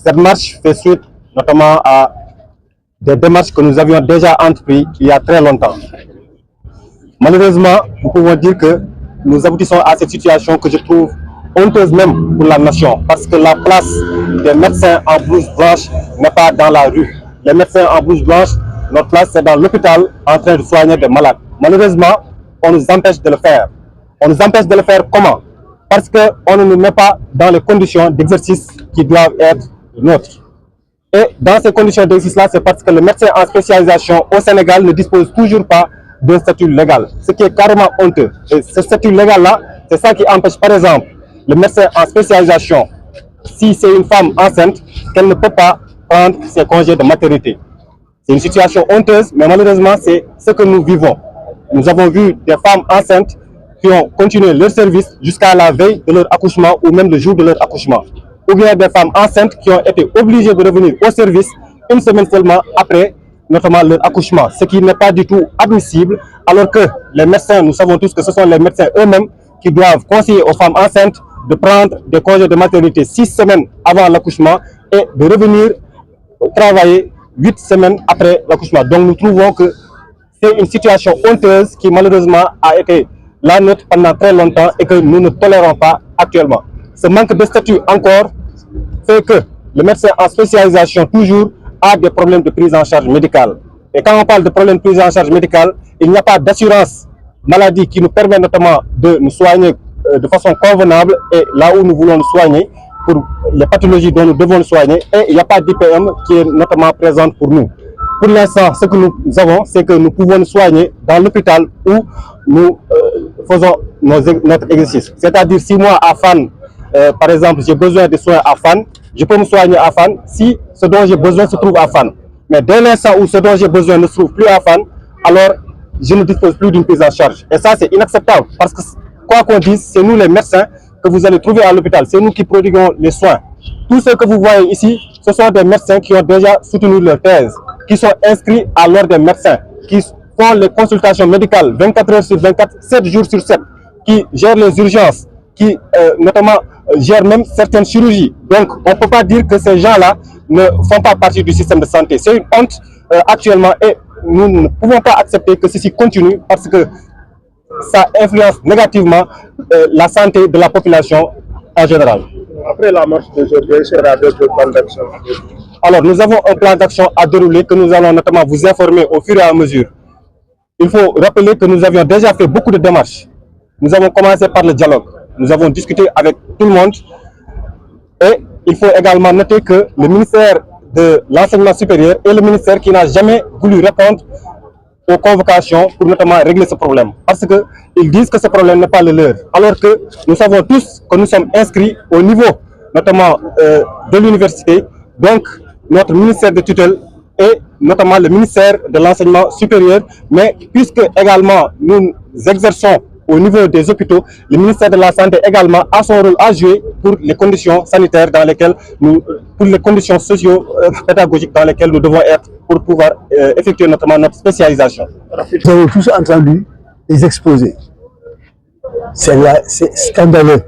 Cette marche fait suite notamment à des démarches que nous avions déjà entreprises il y a très longtemps. Malheureusement, nous pouvons dire que nous aboutissons à cette situation que je trouve honteuse même pour la nation, parce que la place des médecins en blouse blanche n'est pas dans la rue. Les médecins en blouse blanche, notre place c'est dans l'hôpital en train de soigner des malades. Malheureusement, on nous empêche de le faire. On nous empêche de le faire comment? Parce qu'on ne nous met pas dans les conditions d'exercice qui doivent être nôtres. Et dans ces conditions d'exercice-là, c'est parce que le médecin en spécialisation au Sénégal ne dispose toujours pas d'un statut légal, ce qui est carrément honteux. Et ce statut légal-là, c'est ça qui empêche, par exemple, le médecin en spécialisation, si c'est une femme enceinte, qu'elle ne peut pas prendre ses congés de maternité. C'est une situation honteuse, mais malheureusement, c'est ce que nous vivons. Nous avons vu des femmes enceintes qui ont continué leur service jusqu'à la veille de leur accouchement ou même le jour de leur accouchement. Ou bien des femmes enceintes qui ont été obligées de revenir au service une semaine seulement après, notamment leur accouchement, ce qui n'est pas du tout admissible, alors que les médecins, nous savons tous que ce sont les médecins eux-mêmes qui doivent conseiller aux femmes enceintes de prendre des congés de maternité 6 semaines avant l'accouchement et de revenir travailler 8 semaines après l'accouchement. Donc nous trouvons que c'est une situation honteuse qui malheureusement a été la nôtre pendant très longtemps et que nous ne tolérons pas actuellement. Ce manque de statut encore fait que le médecin en spécialisation toujours a des problèmes de prise en charge médicale. Et quand on parle de problèmes de prise en charge médicale, il n'y a pas d'assurance maladie qui nous permet notamment de nous soigner de façon convenable et là où nous voulons nous soigner pour les pathologies dont nous devons nous soigner, et il n'y a pas d'IPM qui est notamment présente pour nous. Pour l'instant, ce que nous avons, c'est que nous pouvons nous soigner dans l'hôpital où nous faisons notre exercice. C'est-à-dire si moi à Fan, par exemple, j'ai besoin de soins à Fan, je peux me soigner à Fan si ce dont j'ai besoin se trouve à Fan. Mais dès l'instant où ce dont j'ai besoin ne se trouve plus à Fan, alors je ne dispose plus d'une prise en charge. Et ça, c'est inacceptable parce que, quoi qu'on dise, c'est nous les médecins que vous allez trouver à l'hôpital. C'est nous qui prodiguons les soins. Tous ceux que vous voyez ici, ce sont des médecins qui ont déjà soutenu leur thèse, qui sont inscrits à l'ordre des médecins, qui font les consultations médicales 24 heures sur 24, 7 jours sur 7, qui gèrent les urgences, qui notamment gèrent même certaines chirurgies. Donc, on ne peut pas dire que ces gens-là ne font pas partie du système de santé. C'est une honte actuellement et nous ne pouvons pas accepter que ceci continue parce que ça influence négativement la santé de la population en général. Après la marche d'aujourd'hui, il sera d'autres plans d'action. Alors, nous avons un plan d'action à dérouler que nous allons notamment vous informer au fur et à mesure. Il faut rappeler que nous avions déjà fait beaucoup de démarches. Nous avons commencé par le dialogue. Nous avons discuté avec tout le monde. Et il faut également noter que le ministère de l'enseignement supérieur est le ministère qui n'a jamais voulu répondre aux convocations pour notamment régler ce problème. Parce qu'ils disent que ce problème n'est pas le leur. Alors que nous savons tous que nous sommes inscrits au niveau notamment de l'université. Donc notre ministère de tutelle et notamment le ministère de l'enseignement supérieur. Mais puisque également nous exerçons au niveau des hôpitaux, le ministère de la Santé également a son rôle à jouer pour les conditions sanitaires dans lesquelles pour les conditions socio-pédagogiques dans lesquelles nous devons être pour pouvoir effectuer notamment notre spécialisation. Nous avons tous entendu les exposés. C'est scandaleux.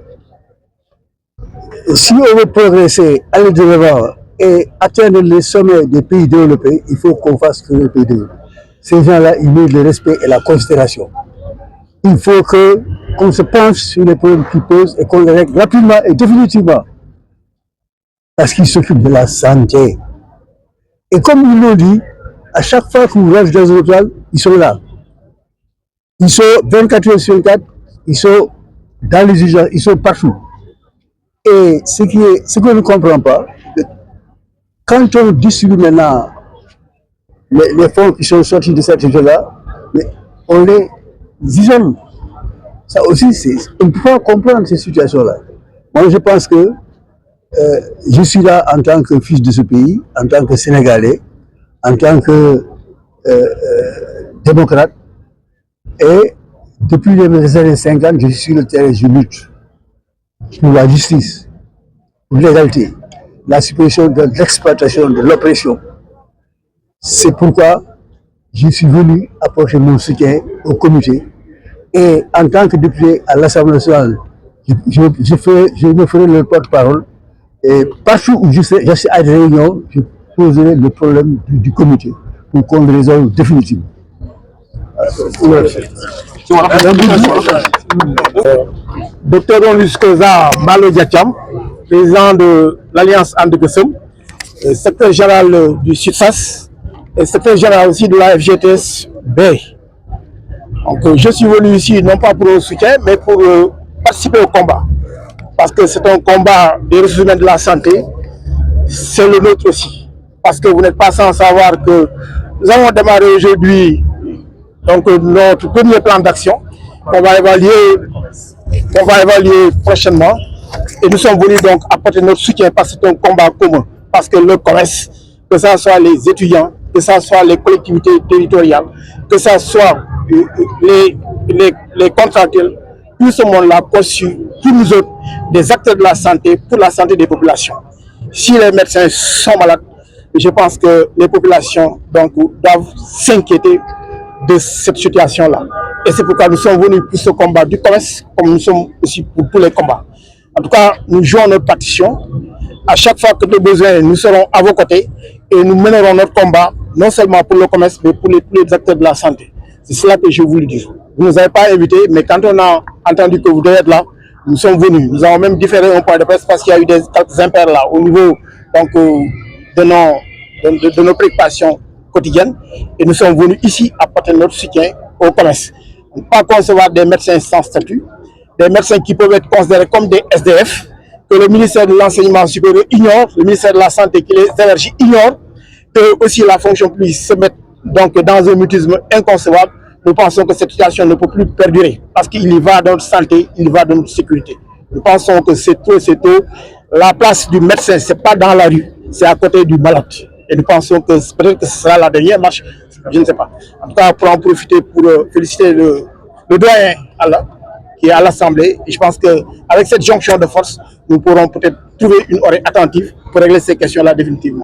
Si on veut progresser, aller de l'avant et atteindre les sommets des pays développés, il faut qu'on fasse que les pays développés. Ces gens-là, ils méritent le respect et la considération. Il faut qu'on se penche sur les problèmes qu'ils posent et qu'on les règle rapidement et définitivement. Parce qu'ils s'occupent de la santé. Et comme ils l'ont dit, à chaque fois que vous restez dans un hôpital, ils sont là. Ils sont 24 heures sur 24, ils sont dans les urgences, ils sont partout. Et ce que ne comprend pas, quand on distribue maintenant les fonds qui sont sortis de cette là, on les isole. Ça aussi, on ne peut pas comprendre ces situations-là. Moi, je pense que je suis là en tant que fils de ce pays, en tant que Sénégalais, en tant que démocrate. Et depuis les années 50, je suis sur le terrain, je lutte pour la justice, pour l'égalité, la suppression de l'exploitation, de l'oppression. C'est pourquoi je suis venu apporter mon soutien au comité. Et en tant que député à l'Assemblée nationale, je me ferai le porte-parole Et partout où je suis à des réunions, je poserai le problème du comité pour qu'on le résolve définitivement. Docteur Onlus Koza Malo Diatiam, président de l'Alliance Andegesem, secrétaire général du SUTSAS et secrétaire général aussi de la FGTS-B. Donc, je suis venu ici non pas pour le soutien, mais pour participer au combat. Parce que c'est un combat des ressources humaines de la santé, c'est le nôtre aussi. Parce que vous n'êtes pas sans savoir que nous avons démarré aujourd'hui donc, notre premier plan d'action qu'on va évaluer prochainement. Et nous sommes venus donc apporter notre soutien parce que c'est un combat commun. Parce que le commerce, que ce soit les étudiants, que ce soit les collectivités territoriales, que ce soit les contractuels, tout ce monde-là conçu, tous nous autres, des acteurs de la santé pour la santé des populations. Si les médecins sont malades, je pense que les populations donc, doivent s'inquiéter de cette situation-là. Et c'est pourquoi nous sommes venus pour ce combat du commerce, comme nous sommes aussi pour tous les combats. En tout cas, nous jouons notre partition. À chaque fois que de besoin, nous serons à vos côtés et nous mènerons notre combat, non seulement pour le commerce, mais pour tous les acteurs de la santé. C'est cela que je voulais dire. Vous ne nous avez pas invités, mais quand on a entendu que vous devez être là, nous sommes venus. Nous avons même différé un point de presse parce qu'il y a eu quelques impairs là au niveau donc, de nos préoccupations quotidiennes. Et nous sommes venus ici apporter notre soutien au commerce. On ne peut pas concevoir des médecins sans statut, des médecins qui peuvent être considérés comme des SDF, que le ministère de l'Enseignement supérieur ignore, le ministère de la Santé qui les élargit ignore, que aussi la fonction publique se mette donc dans un mutisme inconcevable. Nous pensons que cette situation ne peut plus perdurer parce qu'il y va de notre santé, il y va de notre sécurité. Nous pensons que c'est tôt. La place du médecin, ce n'est pas dans la rue, c'est à côté du malade. Et nous pensons que peut-être que ce sera la dernière marche, je ne sais pas. En tout cas, pour en profiter pour féliciter le doyen Allah, qui est à l'Assemblée. Et je pense qu'avec cette jonction de force, nous pourrons peut-être trouver une oreille attentive pour régler ces questions-là définitivement.